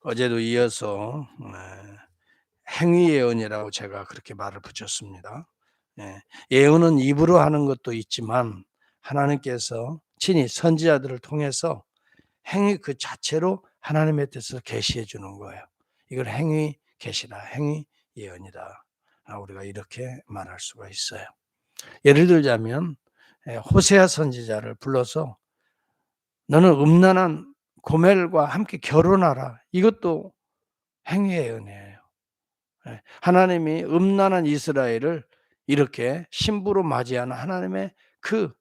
어제도 이어서 행위 예언이라고 제가 그렇게 말을 붙였습니다. 예. 예언은 입으로 하는 것도 있지만 하나님께서 친히 선지자들을 통해서 행위 그 자체로 하나님의 뜻을 계시해 주는 거예요. 이걸 행위 계시다, 행위 예언이다. 우리가 이렇게 말할 수가 있어요. 예를 들자면 호세아 선지자를 불러서 너는 음란한 고멜과 함께 결혼하라. 이것도 행위 예언이에요. 하나님이 음란한 이스라엘을 이렇게 신부로 맞이하는 하나님의 그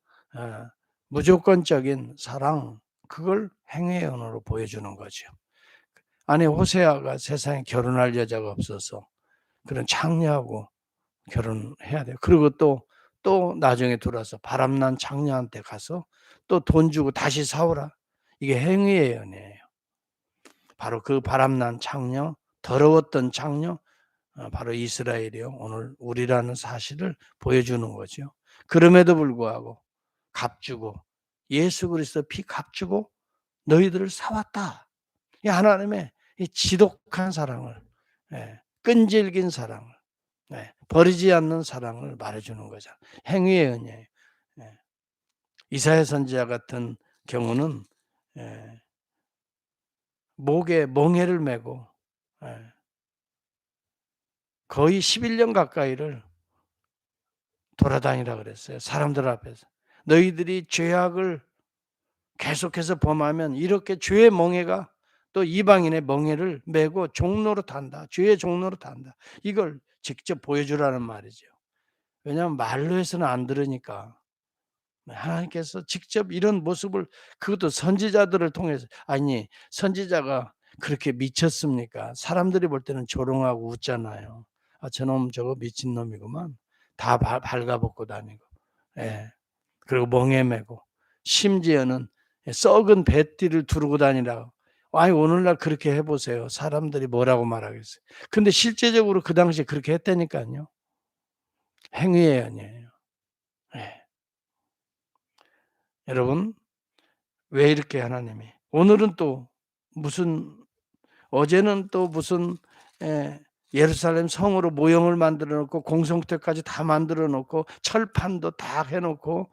무조건적인 사랑, 그걸 행위 예언으로 보여주는 거죠. 아니 호세아가 세상에 결혼할 여자가 없어서 그런 창녀하고 결혼해야 돼요. 그리고 또 나중에 돌아서 바람난 창녀한테 가서 또 돈 주고 다시 사오라. 이게 행위 예언이에요. 바로 그 바람난 창녀, 더러웠던 창녀, 바로 이스라엘이요. 오늘 우리라는 사실을 보여주는 거죠. 그럼에도 불구하고 값주고 예수 그리스도 피 값주고 너희들을 사왔다. 이 하나님의 이 지독한 사랑을, 끈질긴 사랑을, 버리지 않는 사랑을 말해주는 거죠. 행위의 은혜예요. 이사야 선지자 같은 경우는 목에 멍에를 메고 거의 11년 가까이를 돌아다니라 그랬어요. 사람들 앞에서. 너희들이 죄악을 계속해서 범하면 이렇게 죄의 멍에가 또 이방인의 멍에를 메고 종로로 탄다. 죄의 종로로 탄다. 이걸 직접 보여주라는 말이죠. 왜냐하면 말로 해서는 안 들으니까. 하나님께서 직접 이런 모습을 그것도 선지자들을 통해서 아니 선지자가 그렇게 미쳤습니까? 사람들이 볼 때는 조롱하고 웃잖아요. 아 저놈 저거 미친놈이구만. 다 발가벗고 다니고. 예. 그리고 멍에 메고 심지어는 썩은 배띠를 두르고 다니라고. 아니 오늘날 그렇게 해 보세요. 사람들이 뭐라고 말하겠어요. 근데 실제적으로 그 당시에 그렇게 했다니까요. 행위의 연이에요. 예. 여러분 왜 이렇게 하나님이 오늘은 또 무슨 어제는 또 무슨 예루살렘 성으로 모형을 만들어 놓고 공성태까지 다 만들어 놓고 철판도 다 해 놓고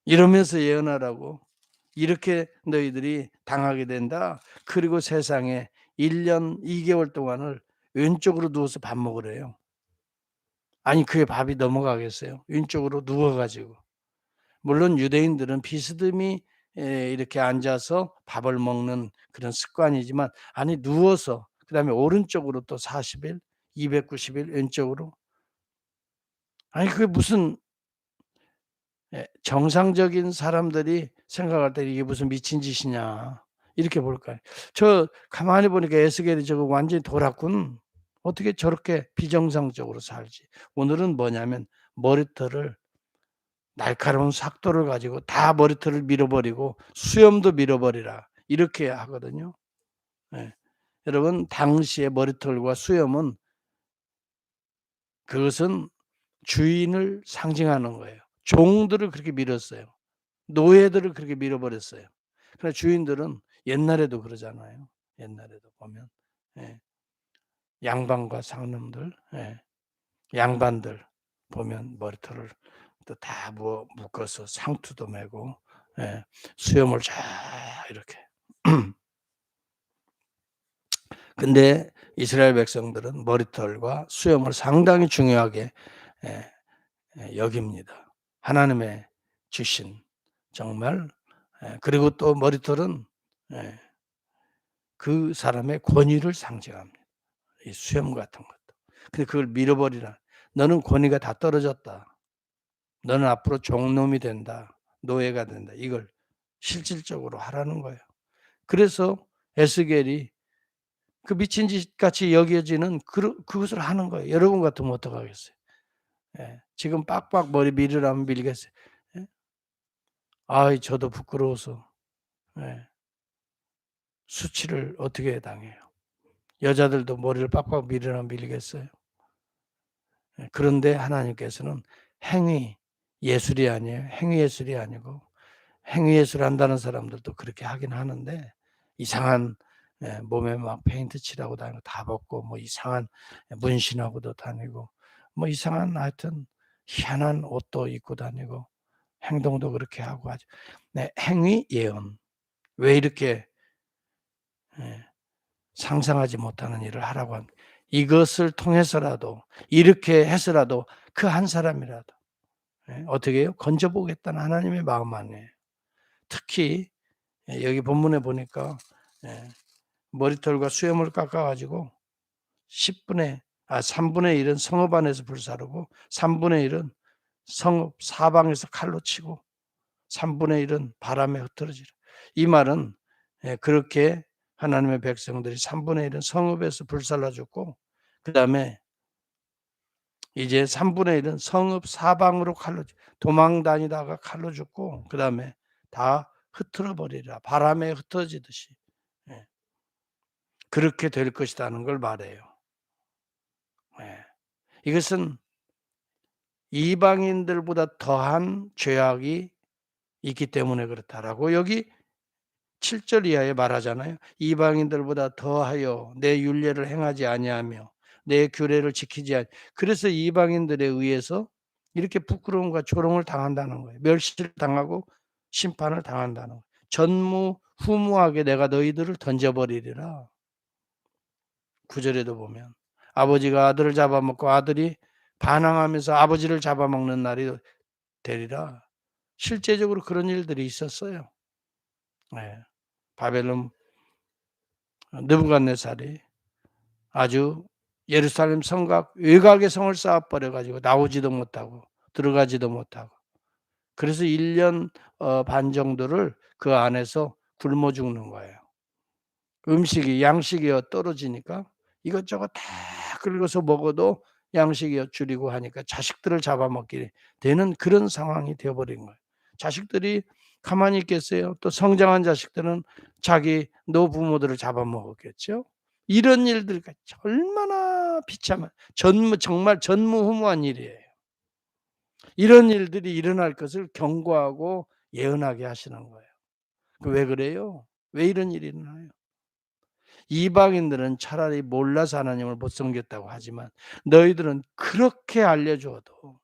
이러면서 예언하라고 이렇게 너희들이 당하게 된다. 그리고 세상에 1년 2개월 동안을 왼쪽으로 누워서 밥 먹으래요. 아니 그게 밥이 넘어가겠어요? 왼쪽으로 누워 가지고. 물론 유대인들은 비스듬히 이렇게 앉아서 밥을 먹는 그런 습관이지만 아니 누워서 그다음에 오른쪽으로 또 40일, 290일 왼쪽으로. 아니 그게 무슨 정상적인 사람들이 생각할 때 '이게 무슨 미친 짓이냐.' 이렇게 볼까요? 저 가만히 보니까 에스겔이 저거 완전히 돌았군. 어떻게 저렇게 비정상적으로 살지. 오늘은 뭐냐면 머리털을 날카로운 삭도를 가지고 다 머리털을 밀어버리고 수염도 밀어버리라 이렇게 하거든요. 예. 여러분 당시의 머리털과 수염은 그것은 주인을 상징하는 거예요. 종들을 그렇게 밀었어요. 노예들을 그렇게 밀어버렸어요. 그러나 주인들은 옛날에도 그러잖아요. 옛날에도 보면 예. 양반과 상놈들, 양반들 보면 머리털을 또 다 묶어서 상투도 메고 수염을 쫙 이렇게. 근데 이스라엘 백성들은 머리털과 수염을 상당히 중요하게 예 여깁니다. 하나님의 주신 정말 그리고 또 머리털은 예 그 사람의 권위를 상징합니다. 이 수염 같은 것도. 근데 그걸 밀어버리라. "너는 권위가 다 떨어졌다. 너는 앞으로 종놈이 된다. 노예가 된다." 이걸 실질적으로 하라는 거예요. 그래서 에스겔이 그 미친 짓 같이 여겨지는 그것을 하는 거예요. 여러분 같으면 어떡하겠어요? 지금 빡빡 머리 밀으라면 밀겠어요. 예? 아이 저도 부끄러워서 수치를 어떻게 당해요. 여자들도 머리를 빡빡 밀으라면 밀겠어요. 그런데 하나님께서는 행위 예술이 아니에요. 행위 예술이 아니고 행위 예술 한다는 사람들도 그렇게 하긴 하는데 이상한 몸에 막 페인트 칠하고 다니고 다 벗고 뭐 이상한 문신하고도 다니고 뭐 이상한 하여튼 희한한 옷도 입고 다니고 행동도 그렇게 하고 하죠. 네, 행위 예언. 왜 이렇게 예, 상상하지 못하는 일을 하라고 합니다. 이것을 통해서라도 이렇게 해서라도 그 한 사람이라도 어떻게 해요? 건져보겠다는 하나님의 마음 아니에요. 특히 여기 본문에 보니까 예, 머리털과 수염을 깎아 가지고 3분의 1은 성읍 안에서 불사르고 3분의 1은 성읍 사방에서 칼로 치고 3분의 1은 바람에 흩어지라. 이 말은 그렇게 하나님의 백성들이 3분의 1은 성읍에서 불살라 죽고 그다음에 이제 3분의 1은 성읍 사방으로 칼로 도망 다니다가 칼로 죽고 그다음에 다 흩어져 버리라. 바람에 흩어지듯이. 예. 그렇게 될 것이라는 걸 말해요. 예. 이것은 이방인들보다 더한 죄악이 있기 때문에 그렇다라고 여기 7절 이하에 말하잖아요. 이방인들보다 더하여 내 율례를 행하지 아니하며 내 규례를 지키지 그래서 이방인들에 의해서 이렇게 부끄러움과 조롱을 당한다는 거예요. 멸시를 당하고 심판을 당한다는 거예요. 전무후무하게 내가 너희들을 던져버리리라. 9절에도 보면 아버지가 아들을 잡아먹고 아들이 반항하면서 아버지를 잡아먹는 날이 되리라. 실제적으로 그런 일들이 있었어요. 네. 바벨론 느부갓네살이 아주 예루살렘 성곽 외곽의 성을 쌓아 버려 가지고 나오지도 못하고 들어가지도 못하고 그래서 1년 반 정도를 그 안에서 굶어 죽는 거예요. 음식이 양식이 떨어지니까 이것저것 다 긁어서 먹어도 양식이 줄이고 하니까 자식들을 잡아먹게 되는 그런 상황이 되어 버린 거예요. 자식들이 가만히 있겠어요? 또 성장한 자식들은 자기 노부모들을 잡아먹었겠죠. 이런 일들이 얼마나 비참한 정말 전무후무한 일이에요. 이런 일들이 일어날 것을 경고하고 예언하게 하시는 거예요. 왜 그래요? 왜 이런 일이 일어나요? 이방인들은 차라리 몰라서 하나님을 못 섬겼다고 하지만 너희들은 그렇게 알려줘도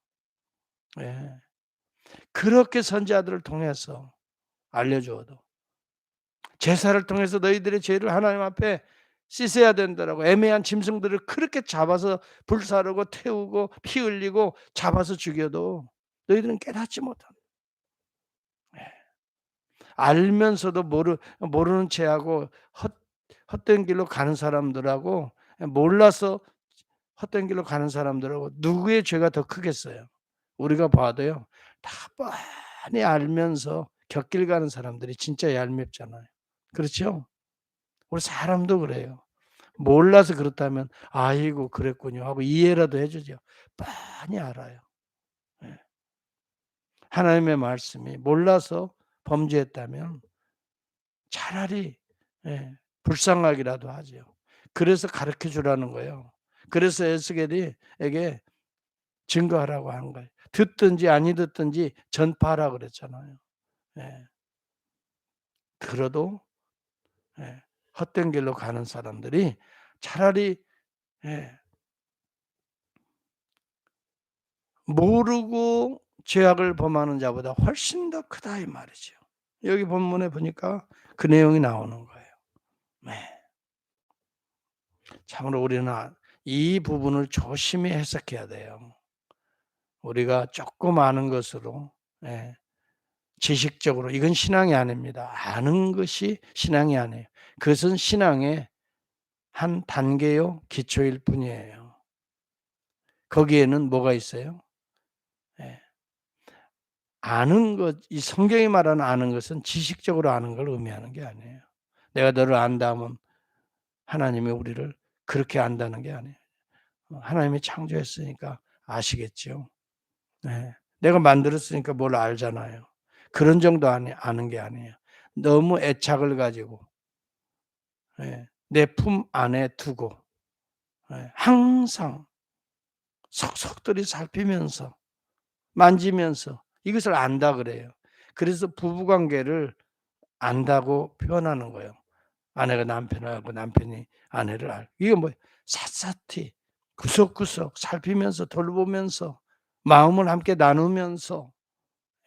예, 그렇게 선지자들을 통해서 알려줘도 제사를 통해서 너희들의 죄를 하나님 앞에 씻어야 된다라고 애매한 짐승들을 그렇게 잡아서 불사르고 태우고 피 흘리고 잡아서 죽여도 너희들은 깨닫지 못한다. 예. 알면서도 모르는 체하고 헛된 길로 가는 사람들하고 몰라서 헛된 길로 가는 사람들하고 누구의 죄가 더 크겠어요? 우리가 봐도요. 다 뻔히 알면서 곁길 가는 사람들이 진짜 얄밉잖아요. 그렇죠? 우리 사람도 그래요. 몰라서 그렇다면 '아이고 그랬군요.' 하고 이해라도 해 주죠. 뻔히 알아요. 예. 하나님의 말씀이 몰라서 범죄했다면 차라리 예 불쌍하기라도 하죠. 그래서 가르쳐 주라는 거예요. 그래서 에스겔에게 증거하라고 하는 거예요. 듣든지 아니 듣든지 전파하라고 그랬잖아요. 예. 들어도 예 헛된 길로 가는 사람들이 차라리 예 모르고 죄악을 범하는 자보다 훨씬 더 크다 이 말이죠. 여기 본문에 보니까 그 내용이 나오는 거예요. 네. 참으로 우리는 이 부분을 조심히 해석해야 돼요. 우리가 조금 아는 것으로 예 지식적으로 이건 신앙이 아닙니다. 아는 것이 신앙이 아니에요. 그것은 신앙의 한 단계요 기초일 뿐이에요. 거기에는 뭐가 있어요? 예. 아는 것, 이 성경이 말하는 아는 것은 지식적으로 아는 걸 의미하는 게 아니에요. 내가 너를 안다 하면 하나님이 우리를 그렇게 안다는 게 아니에요. 하나님이 창조했으니까 아시겠죠. 네. 내가 만들었으니까 뭘 알잖아요. 그런 정도 아는 게 아니에요. 너무 애착을 가지고 예. 내 품 안에 두고 예. 항상 속속들이 살피면서 만지면서 이것을 안다 그래요. 그래서 부부 관계를 안다고 표현하는 거예요. 아내가 남편을 알고 남편이 아내를 알고. 이게 뭐예요? 샅샅이 구석구석 살피면서 돌보면서 마음을 함께 나누면서,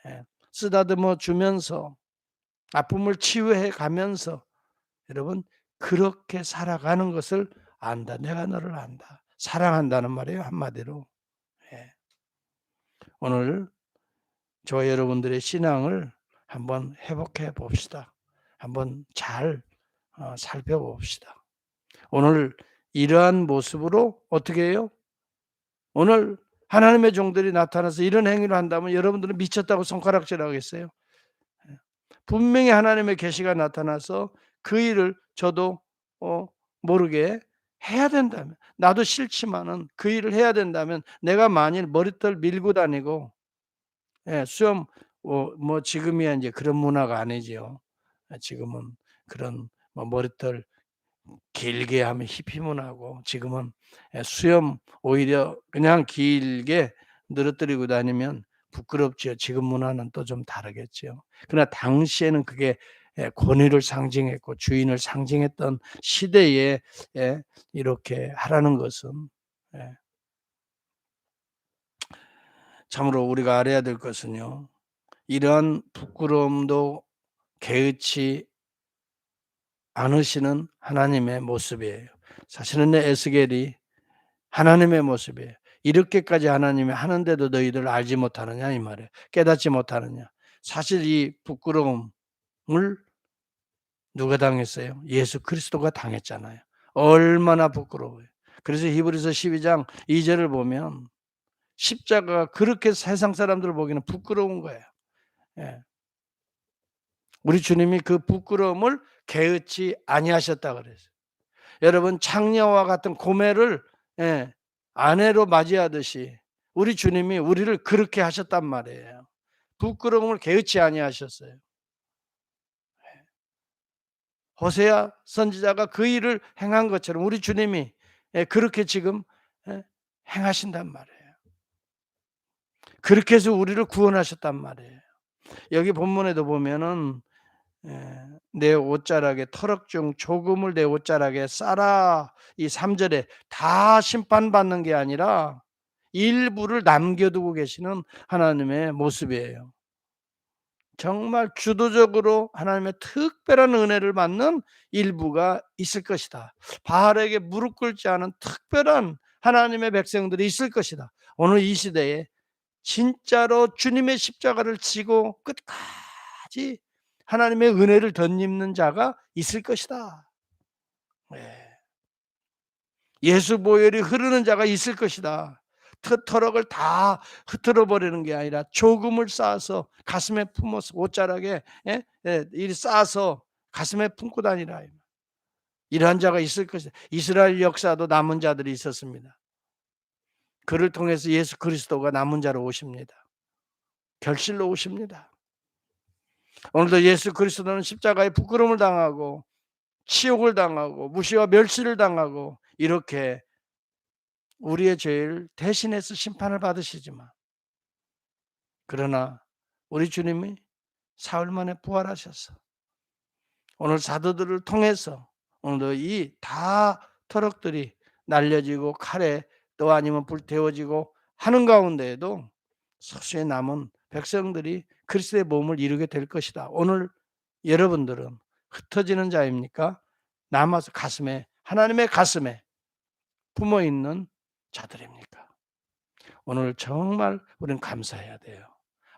예, 쓰다듬어 주면서 아픔을 치유해 가면서, 여러분 그렇게 살아가는 것을 안다. 내가 너를 안다. 사랑한다는 말이에요, 한마디로. 예. 오늘 저와 여러분들의 신앙을 한번 회복해 봅시다. 한번 잘 살펴봅시다. 오늘 이러한 모습으로 어떻게 해요? 오늘 하나님의 종들이 나타나서 이런 행위를 한다면 여러분들은 미쳤다고 손가락질하겠어요? 예. 분명히 하나님의 계시가 나타나서 그 일을 저도 어 모르게 해야 된다면, 나도 싫지만은 그 일을 해야 된다면, 내가 만일 머리털 밀고 다니고, 예, 수염 뭐 지금이야 인제 그런 문화가 아니지요. 지금은 그런 뭐 머리털 길게 하면 히피 문화고, 지금은 수염 오히려 그냥 길게 늘어뜨리고 다니면 부끄럽지요. 지금 문화는 또 좀 다르겠지요. 그러나 당시에는 그게 권위를 상징했고 주인을 상징했던 시대에 이렇게 하라는 것은, 예, 참으로 우리가 알아야 될 것은요, 이러한 부끄러움도 개의치 않으시는 하나님의 모습이에요. 사실은 에스겔이 하나님의 모습이에요. 이렇게까지 하나님이 하는데도 너희들 알지 못하느냐 이 말이에요. 깨닫지 못하느냐. 사실 이 부끄러움을 누가 당했어요? 예수 그리스도가 당했잖아요. 얼마나 부끄러워요. 그래서 히브리서 12장 2절을 보면 십자가가 그렇게 세상 사람들을 보기에는 부끄러운 거예요. 예. 우리 주님이 그 부끄러움을 개의치 아니하셨다 그랬어요. 여러분 창녀와 같은 고매를, 예, 아내로 맞이하듯이 우리 주님이 우리를 그렇게 하셨단 말이에요. 부끄러움을 개의치 아니하셨어요. 호세아 선지자가 그 일을 행한 것처럼 우리 주님이, 예, 그렇게 지금, 예, 행하신단 말이에요. 그렇게 해서 우리를 구원하셨단 말이에요. 여기 본문에도 보면은 내 옷자락에 터럭 중 조금을 내 옷자락에 싸라, 이 3 절에 다 심판받는 게 아니라 일부를 남겨두고 계시는 하나님의 모습이에요. 정말 주도적으로 하나님의 특별한 은혜를 받는 일부가 있을 것이다. 바알에게 무릎 꿇지 않은 특별한 하나님의 백성들이 있을 것이다. 오늘 이 시대에 진짜로 주님의 십자가를 지고 끝까지 하나님의 은혜를 덧입는 자가 있을 것이다. 네. 예수 보혈이 흐르는 자가 있을 것이다. 터럭을 다 흩어져 버리는 게 아니라 조금을 쌓아서 가슴에 품어서 옷자락에, 예? 예, 이리 쌓아서 가슴에 품고 다니라. 이러한 자가 있을 것이다. 이스라엘 역사도 남은 자들이 있었습니다. 그를 통해서 예수 그리스도가 남은 자로 오십니다. 결실로 오십니다. 오늘도 예수 그리스도는 십자가에 부끄러움을 당하고 치욕을 당하고 무시와 멸시를 당하고 이렇게 우리의 죄를 대신해서 심판을 받으시지만, 그러나 우리 주님이 사흘 만에 부활하셔서 오늘 사도들을 통해서 오늘도 이 다 터럭들이 날려지고 칼에 또 아니면 불태워지고 하는 가운데에도 소수의 남은 백성들이 그리스도의 몸을 이루게 될 것이다. 오늘 여러분들은 흩어지는 자입니까? 남아서 가슴에, 하나님의 가슴에 품어 있는 자들입니까? 오늘 정말 우리는 감사해야 돼요.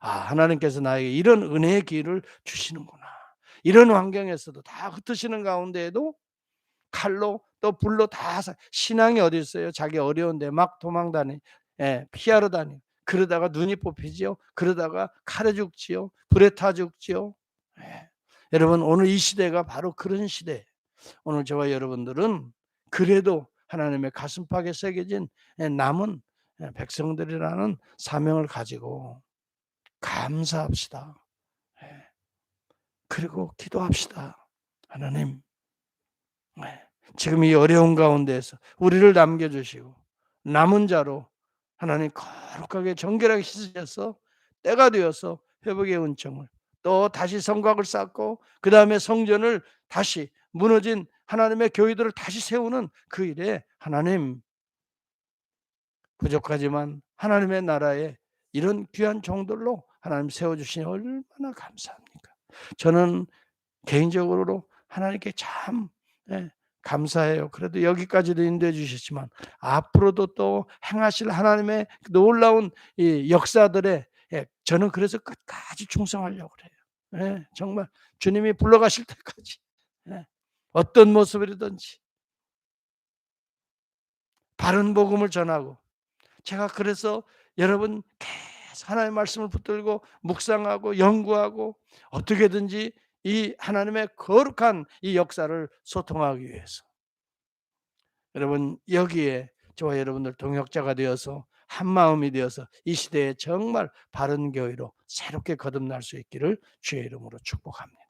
아, 하나님께서 나에게 이런 은혜의 기회를 주시는구나. 이런 환경에서도 다 흩으시는 가운데에도 칼로 또 불로 다 신앙이 어디 있어요? 자기 어려운데 막 도망다니, 예, 피하러 다니. 그러다가 눈이 뽑히지요. 그러다가 칼에 죽지요. 불에 타 죽지요. 예. 여러분 오늘 이 시대가 바로 그런 시대. 오늘 저와 여러분들은 그래도 하나님의 가슴팍에 새겨진 남은 백성들이라는 사명을 가지고 감사합시다. 예. 그리고 기도합시다. 하나님, 예, 지금 이 어려운 가운데에서 우리를 남겨주시고 남은 자로 하나님 거룩하게 정결하게 씻으셔서 때가 되어서 회복의 은총을 또 다시 성곽을 쌓고 그 다음에 성전을 다시 무너진 하나님의 교회들을 다시 세우는 그 일에 하나님, 부족하지만 하나님의 나라에 이런 귀한 종들로 하나님 세워주시니 얼마나 감사합니까? 저는 개인적으로 하나님께 참, 예, 감사해요. 그래도 여기까지도 인도해 주셨지만 앞으로도 또 행하실 하나님의 놀라운 이 역사들에, 예, 저는 그래서 끝까지 충성하려고 그래요. 예, 정말 주님이 불러가실 때까지, 예, 어떤 모습이든지 바른 복음을 전하고, 제가 그래서 여러분 계속 하나님의 말씀을 붙들고 묵상하고 연구하고 어떻게든지 이 하나님의 거룩한 이 역사를 소통하기 위해서, 여러분 여기에 저와 여러분들 동역자가 되어서 한마음이 되어서 이 시대에 정말 바른 교회로 새롭게 거듭날 수 있기를 주의 이름으로 축복합니다.